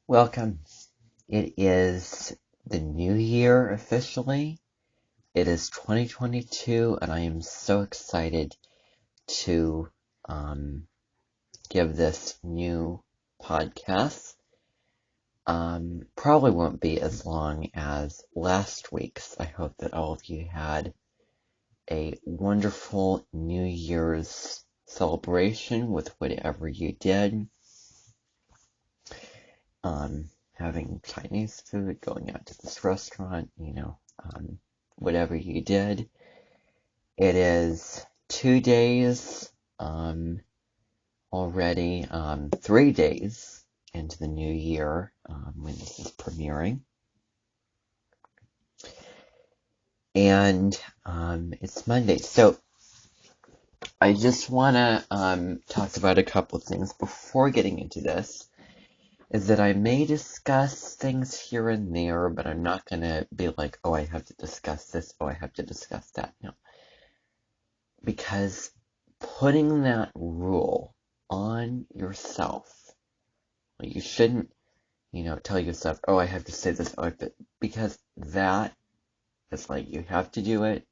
Welcome. It is the new year officially. It is 2022, and I am so excited to give this new podcast. Probably won't be as long as last week's. I hope that all of you had a wonderful New Year's celebration with whatever you did. Having Chinese food, going out to this restaurant, whatever you did. It is 2 days already, 3 days into the new year when this is premiering. And it's Monday. So I just want to talk about a couple of things before getting into this. Is that I may discuss things here and there, but I'm not going to be like, oh, I have to discuss this, oh, I have to discuss that. No. Because putting that rule on yourself, you shouldn't, tell yourself, oh, I have to say this, because that is like, you have to do it,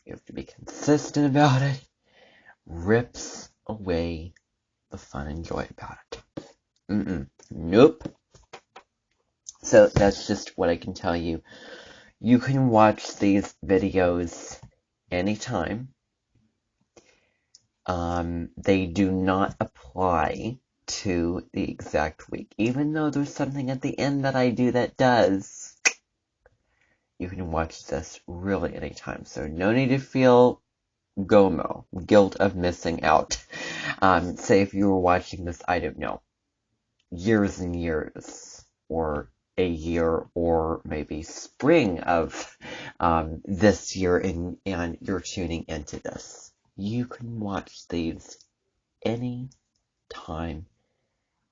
you have to be consistent about it, rips away the fun and joy about it. Nope. So that's just what I can tell you. You can watch these videos anytime. They do not apply to the exact week. Even though there's something at the end that I do that does, you can watch this really anytime. So no need to feel GOMO, guilt of missing out. Say if you were watching this, I don't know, years and years, or a year, or maybe spring of this year, and you're tuning into this. You can watch these any time.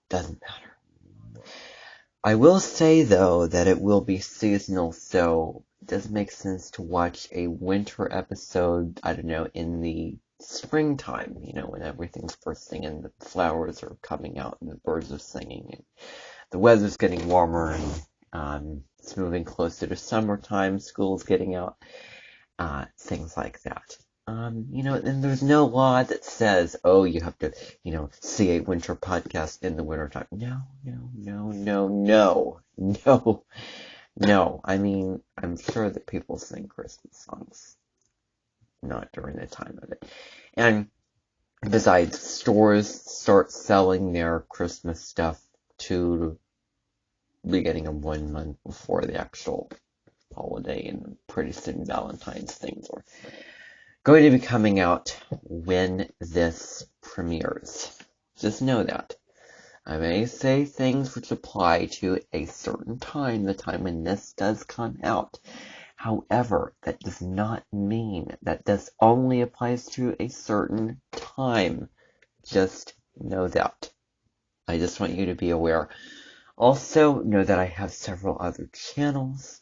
Doesn't matter. I will say, though, that it will be seasonal, so it does make sense to watch a winter episode, I don't know, in the springtime, when everything's bursting and the flowers are coming out and the birds are singing and the weather's getting warmer and it's moving closer to summertime, school's getting out, things like that. And there's no law that says, oh, you have to, see a winter podcast in the wintertime. No, no, no, no, no, no, no. I mean, I'm sure that people sing Christmas songs, not during the time of it. And besides, stores start selling their Christmas stuff to the beginning of 1 month before the actual holiday, and pretty soon Valentine's things are going to be coming out when this premieres. Just know that. I may say things which apply to a certain time, the time when this does come out. However, that does not mean that this only applies to a certain time. Just know that. I just want you to be aware. Also, know that I have several other channels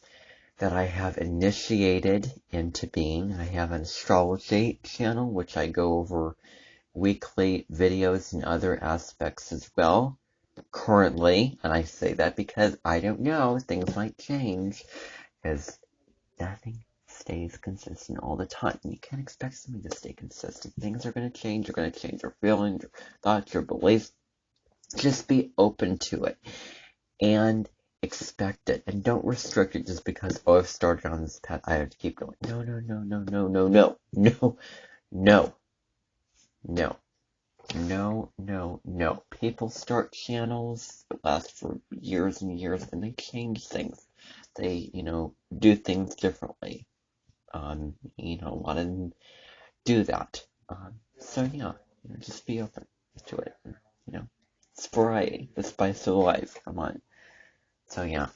that I have initiated into being. I have an astrology channel, which I go over weekly videos and other aspects as well. Currently, and I say that because I don't know, things might change, because nothing stays consistent all the time. You can't expect something to stay consistent. Things are going to change. You're going to change your feelings, your thoughts, your beliefs. Just be open to it. And expect it, and don't restrict it just because, oh, I've started on this path, I have to keep going. No, no, no, no, no, no, no, no, no, no, no, no, no. People start channels that last for years and years, and they change things. They, do things differently. A lot of them do that. So yeah, just be open to it. It's variety, the spice of life. Come on. So yeah,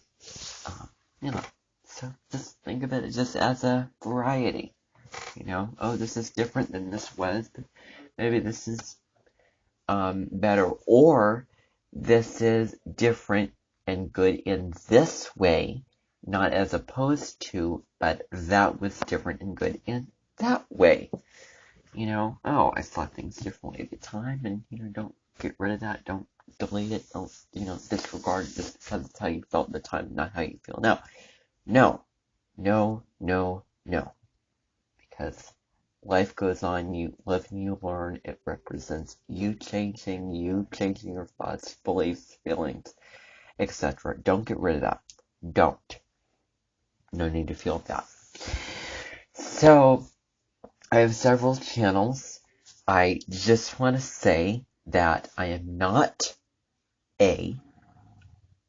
so just think of it just as a variety. Oh, this is different than this was, but maybe this is better, or this is different and good in this way, not as opposed to, but that was different and good in that way. Oh, I saw things differently at the time, and don't get rid of that, don't delete it, don't, disregard it just because it's how you felt at the time, not how you feel now. No, no, no, no. Because life goes on, you live and you learn, it represents you changing your thoughts, beliefs, feelings, etc. Don't get rid of that. Don't. No need to feel that. So, I have several channels. I just want to say that I am not a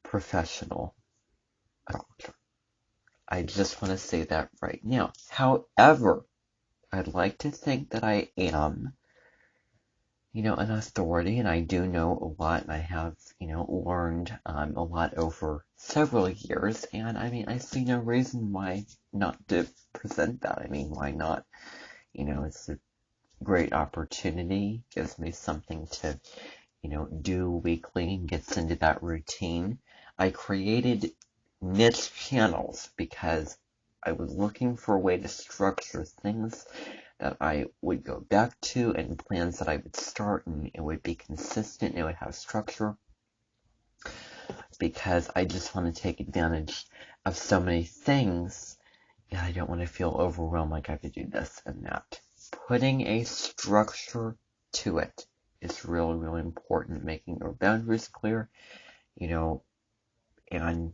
professional astrologer. I just want to say that right now. However, I'd like to think that I am, an authority, and I do know a lot, and I have, learned a lot over several years, and I see no reason why not to present that. Why not? It's a great opportunity, gives me something to, do weekly, and gets into that routine. I created niche channels because I was looking for a way to structure things that I would go back to, and plans that I would start, and it would be consistent, and it would have structure, because I just want to take advantage of so many things, and I don't want to feel overwhelmed like I have to do this and that. Putting a structure to it is really, really important, making your boundaries clear, and,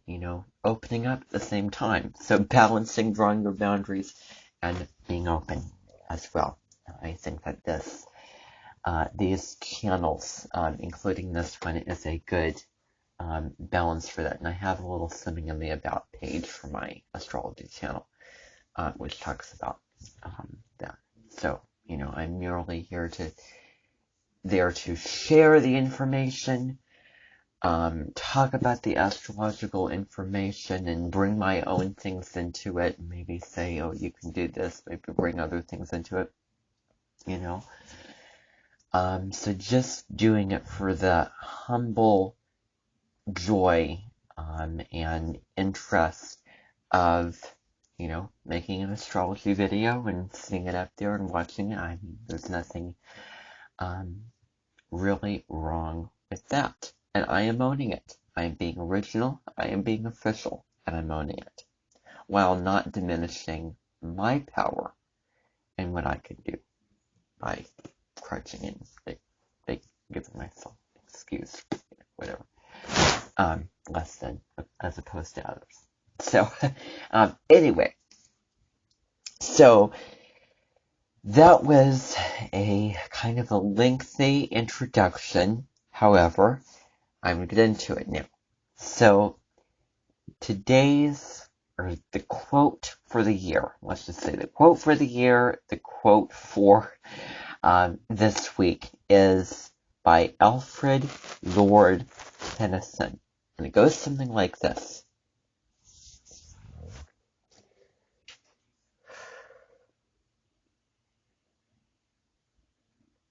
opening up at the same time. So balancing, drawing your boundaries, and being open as well. I think that these channels, including this one, is a good balance for that. And I have a little something in the About page for my astrology channel, which talks about that. So, I'm merely there to share the information, talk about the astrological information, and bring my own things into it. Maybe say, oh, you can do this. Maybe bring other things into it. you know. So just doing it for the humble joy and interest of, making an astrology video and seeing it up there and watching it. I mean, there's nothing really wrong with that. And I am owning it. I am being original, I am being official, and I'm owning it, while not diminishing my power and what I can do by crouching in, like giving myself an excuse, whatever, less than, as opposed to others. So, anyway, so that was a kind of a lengthy introduction. However, I'm going to get into it now. So, the quote for the year, let's just say the quote for the year, the quote for this week is by Alfred Lord Tennyson. And it goes something like this.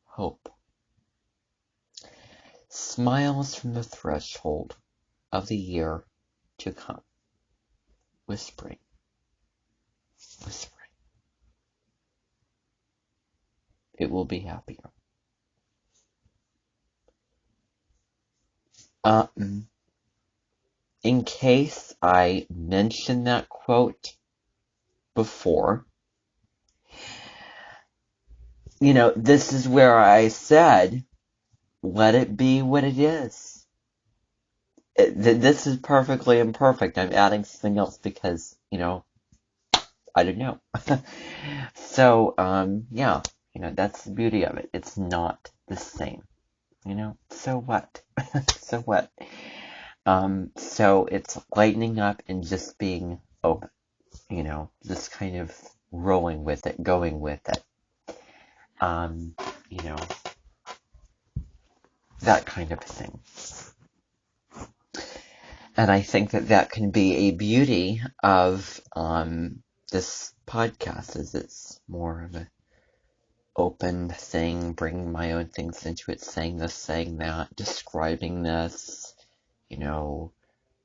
Hope smiles from the threshold of the year to come, whispering, whispering. It will be happier. In case I mentioned that quote before, this is where I said, let it be what it is. This is perfectly imperfect. I'm adding something else because, I don't know. So, that's the beauty of it. It's not the same, so what? So what? So it's lightening up and just being open, just kind of rolling with it, going with it. That kind of thing. And I think that can be a beauty of this podcast, is it's more of an open thing, bringing my own things into it, saying this, saying that, describing this,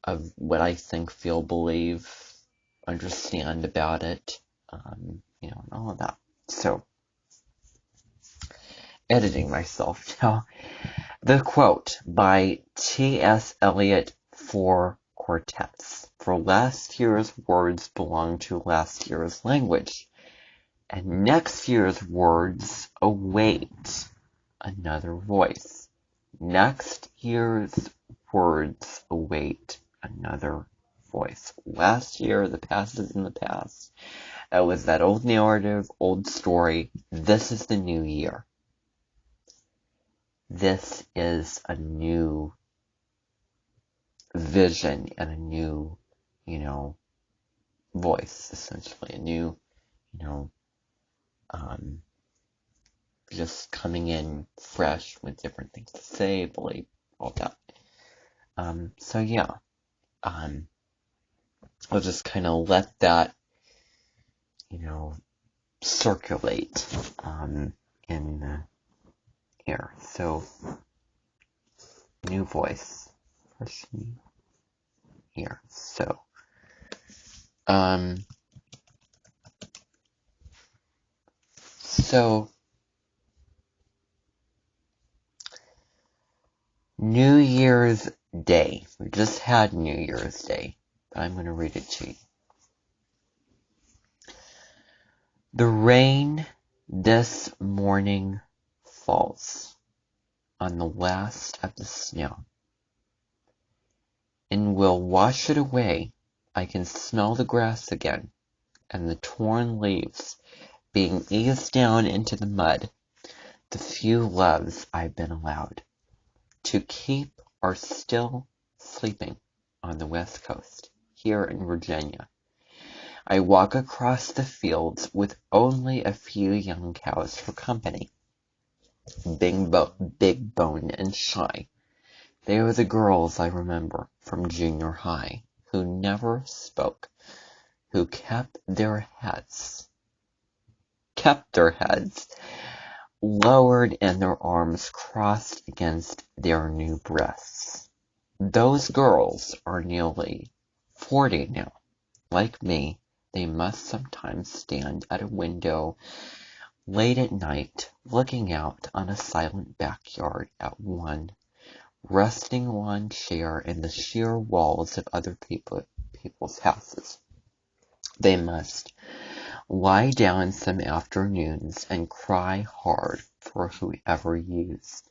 of what I think, feel, believe, understand about it, and all of that. So, editing myself now. The quote by T.S. Eliot for quartets. For last year's words belong to last year's language, and next year's words await another voice. Next year's words await another voice. Last year, the past is in the past. That was that old narrative, old story. This is the new year. This is a new vision and a new, voice, essentially. A new, just coming in fresh with different things to say, believe, all that. So yeah, I'll just kind of let that, circulate, in the air. So, new voice, fresh new here. So, New Year's Day. We just had New Year's Day, but I'm going to read it to you. The rain this morning falls on the last of the snow, and will wash it away. I can smell the grass again, and the torn leaves being eased down into the mud. The few loves I've been allowed to keep are still sleeping on the West Coast, here in Virginia. I walk across the fields with only a few young cows for company, big boned and shy. They are the girls I remember from junior high, who never spoke, who kept their heads lowered and their arms crossed against their new breasts. Those girls are nearly 40 now. Like me, they must sometimes stand at a window late at night, looking out on a silent backyard at one rusting lawn chair in the sheer walls of other people's houses. They must lie down some afternoons and cry hard for whoever used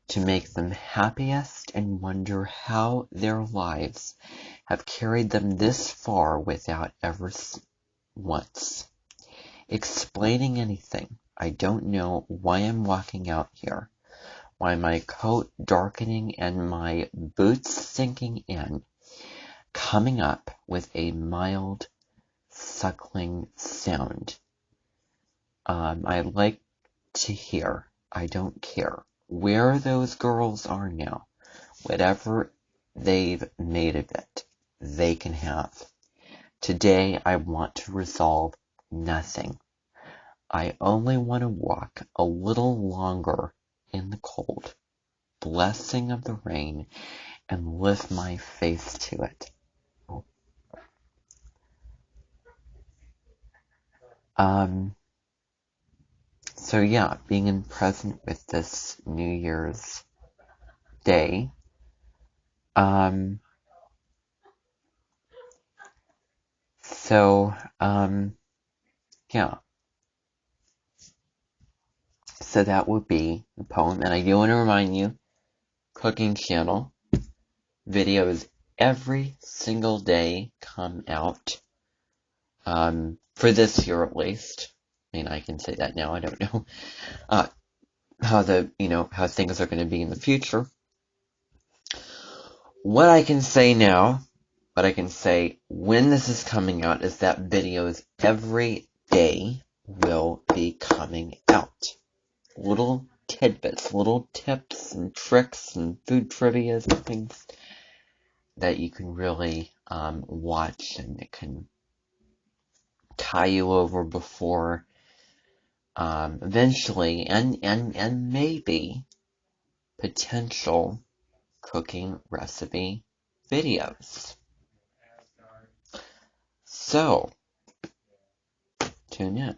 to make them happiest and wonder how their lives have carried them this far without ever once explaining anything. I don't know why I'm walking out here, why my coat darkening and my boots sinking in, coming up with a mild suckling sound. I like to hear, I don't care where those girls are now, whatever they've made of it, they can have. Today I want to resolve nothing. I only want to walk a little longer in the cold, blessing of the rain, and lift my face to it. So yeah, being in present with this New Year's Day, yeah. So that would be the poem, and I do want to remind you, Cooking Channel videos every single day come out, for this year at least. I mean, I can say that now, I don't know, how things are going to be in the future. What I can say now, what I can say when this is coming out is that videos every day will be coming out. Little tidbits, little tips and tricks and food trivias and things that you can really watch, and it can tie you over before eventually and maybe potential cooking recipe videos. So tune in.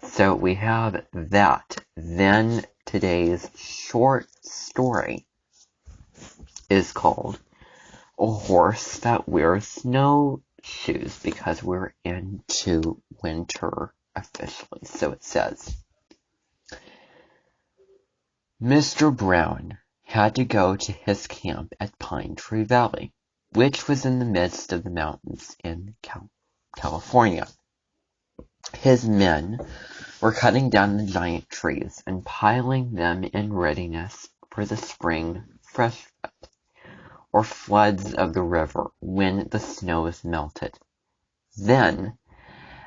So we have that. Then today's short story is called A Horse That Wears Snowshoes, because we're into winter officially. So it says, Mr. Brown had to go to his camp at Pine Tree Valley, which was in the midst of the mountains in California. His men were cutting down the giant trees and piling them in readiness for the spring freshet or floods of the river when the snows melted. Then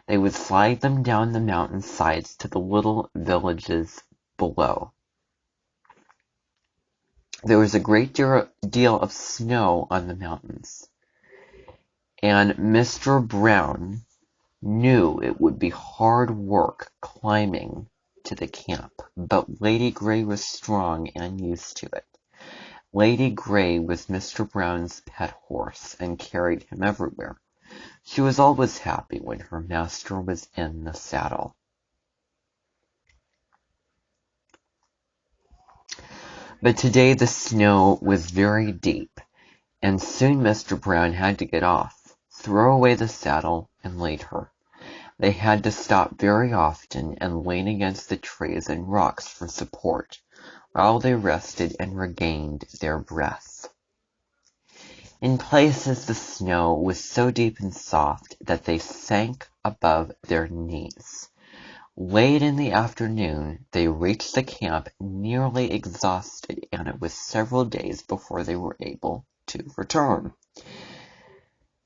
they would slide them down the mountain sides to the little villages below. There was a great deal of snow on the mountains, and Mr. Brown knew it would be hard work climbing to the camp, but Lady Grey was strong and used to it. Lady Grey was Mr. Brown's pet horse and carried him everywhere. She was always happy when her master was in the saddle. But today the snow was very deep, and soon Mr. Brown had to get off, throw away the saddle, and lead her. They had to stop very often and lean against the trees and rocks for support, while they rested and regained their breath. In places the snow was so deep and soft that they sank above their knees. Late in the afternoon they reached the camp nearly exhausted, and it was several days before they were able to return.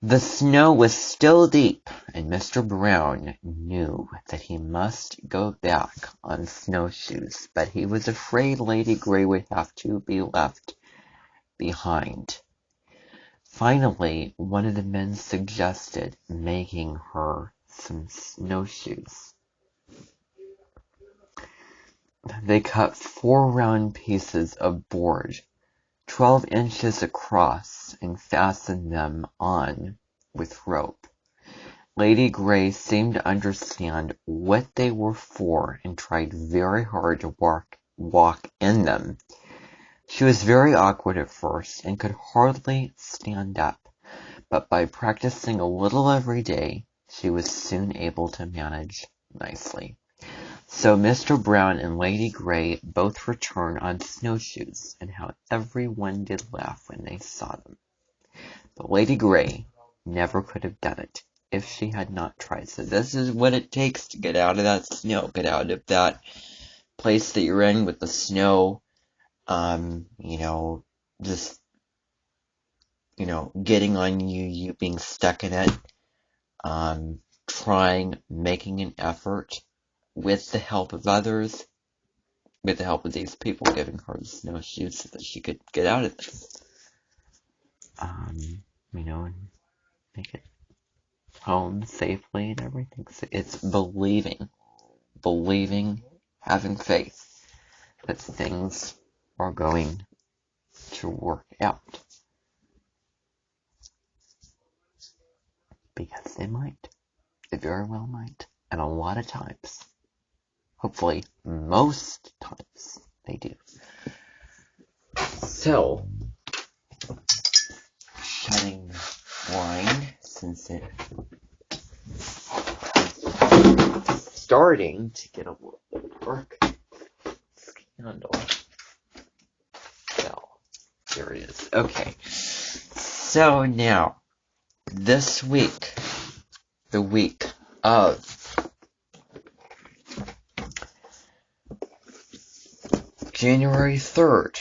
The snow was still deep, and Mr. Brown knew that he must go back on snowshoes, but he was afraid Lady Grey would have to be left behind. Finally, one of the men suggested making her some snowshoes. they cut 4 round pieces of board, 12 inches across, and fastened them on with rope. Lady Grey seemed to understand what they were for and tried very hard to walk in them. She was very awkward at first and could hardly stand up, but by practicing a little every day, she was soon able to manage nicely. So Mr. Brown and Lady Grey both returned on snowshoes, and how everyone did laugh when they saw them. But Lady Grey never could have done it if she had not tried. So this is what it takes to get out of that snow, get out of that place that you're in with the snow, just, getting on you, you being stuck in it, making an effort with the help of others, with the help of these people giving her the snowshoes so that she could get out of it. And make it home safely and everything. So it's believing, having faith that things are going to work out. Because they might. They very well might. And a lot of times, hopefully most times, they do. So, shutting the blind, since it's starting to get a little bit dark. Candle. So, here it is. Okay. So now, this week, the week of January 3rd,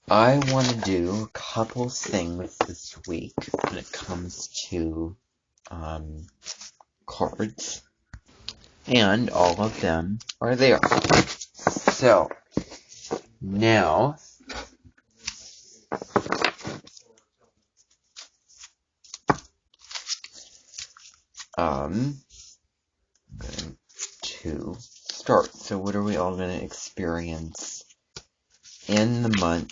I want to do a couple things this week when it comes to cards, and all of them are there. So, now, I'm going to start. So what are we all going to experience in the month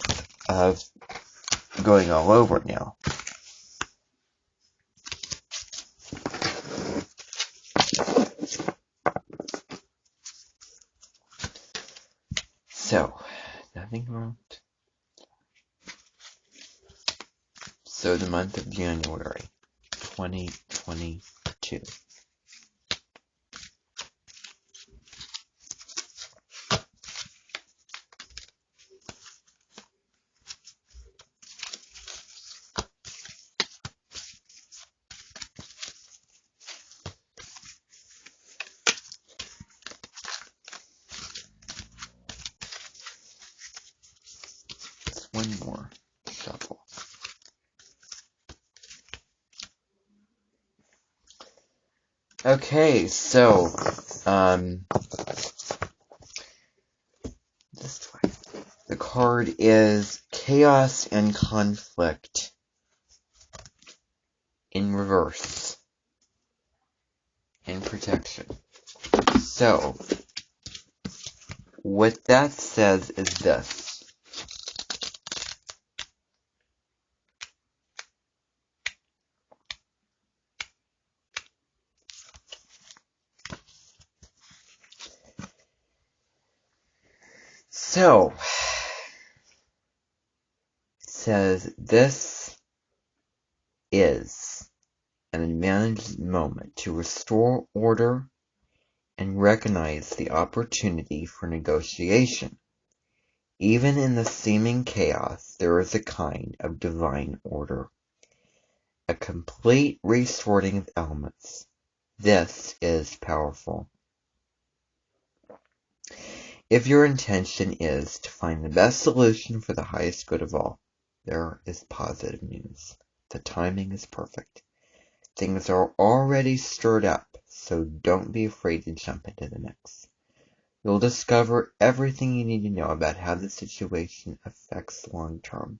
of going all over now? So, nothing wrong. So the month of January 2022. One more shuffle. Okay, so, this way. The card is Chaos and Conflict in reverse. And Protection. So, what that says is this. So, it says this is an advantaged moment to restore order and recognize the opportunity for negotiation. Even in the seeming chaos, there is a kind of divine order, a complete resorting of elements. This is powerful. If your intention is to find the best solution for the highest good of all, there is positive news. The timing is perfect. Things are already stirred up, so don't be afraid to jump into the mix. You'll discover everything you need to know about how the situation affects long term.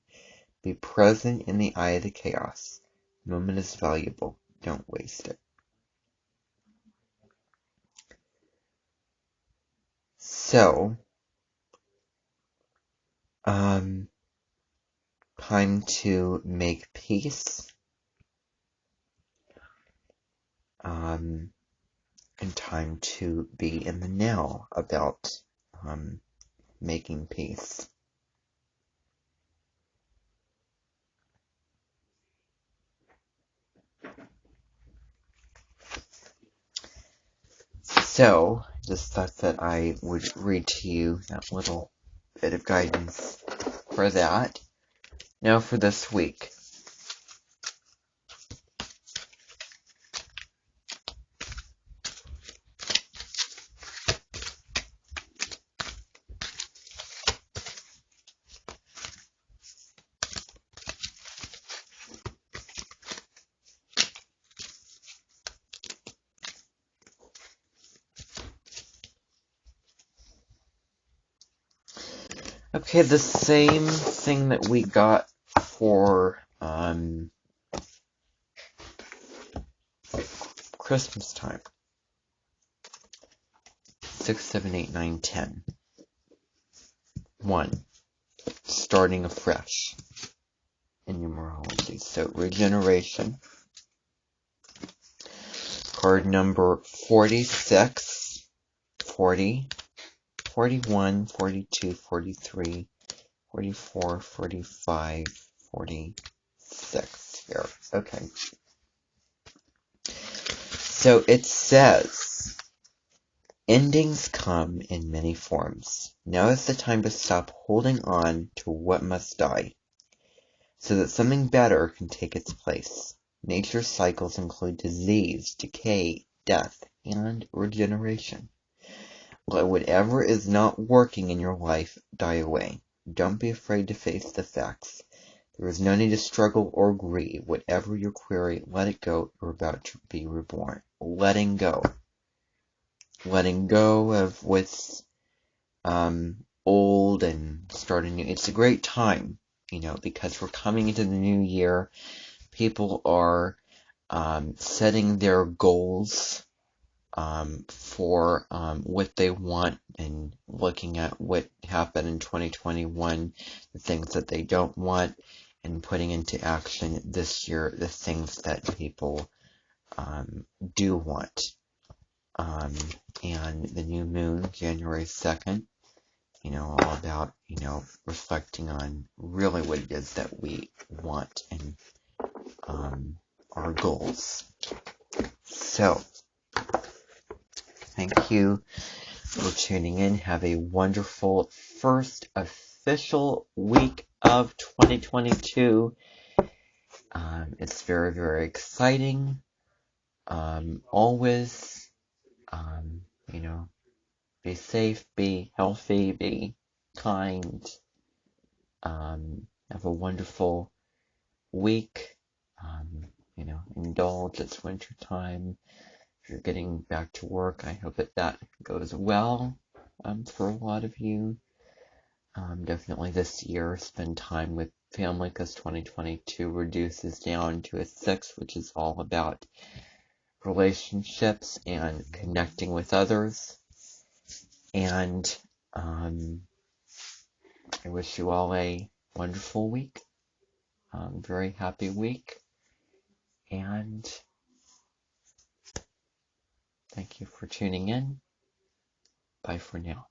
Be present in the eye of the chaos. The moment is valuable. Don't waste it. So, time to make peace, and time to be in the now about making peace. So, just thought that I would read to you that little bit of guidance for that. Now for this week. Okay, the same thing that we got for Christmas time. 6, 7, 8, 9, 10. 1. Starting afresh in numerology. So, regeneration. Card number 46, 40, 41, 42, 43, 44, 45, 46 here. Okay. So it says, endings come in many forms. Now is the time to stop holding on to what must die, so that something better can take its place. Nature's cycles include disease, decay, death, and regeneration. Let whatever is not working in your life die away. Don't be afraid to face the facts. There is no need to struggle or grieve. Whatever your query, let it go. You're about to be reborn. Letting go. Letting go of what's old and starting new. It's a great time, because we're coming into the new year. People are setting their goals for what they want and looking at what happened in 2021, the things that they don't want, and putting into action this year the things that people do want. And the new moon, January 2nd, all about, reflecting on really what it is that we want and our goals. So, thank you for tuning in. Have a wonderful first official week of 2022. It's very, very exciting. Always, be safe, be healthy, be kind. Have a wonderful week. Indulge. It's winter time. If you're getting back to work, I hope that goes well for a lot of you. Definitely this year, spend time with family, because 2022 reduces down to a 6, which is all about relationships and connecting with others. And I wish you all a wonderful week, very happy week, and thank you for tuning in. Bye for now.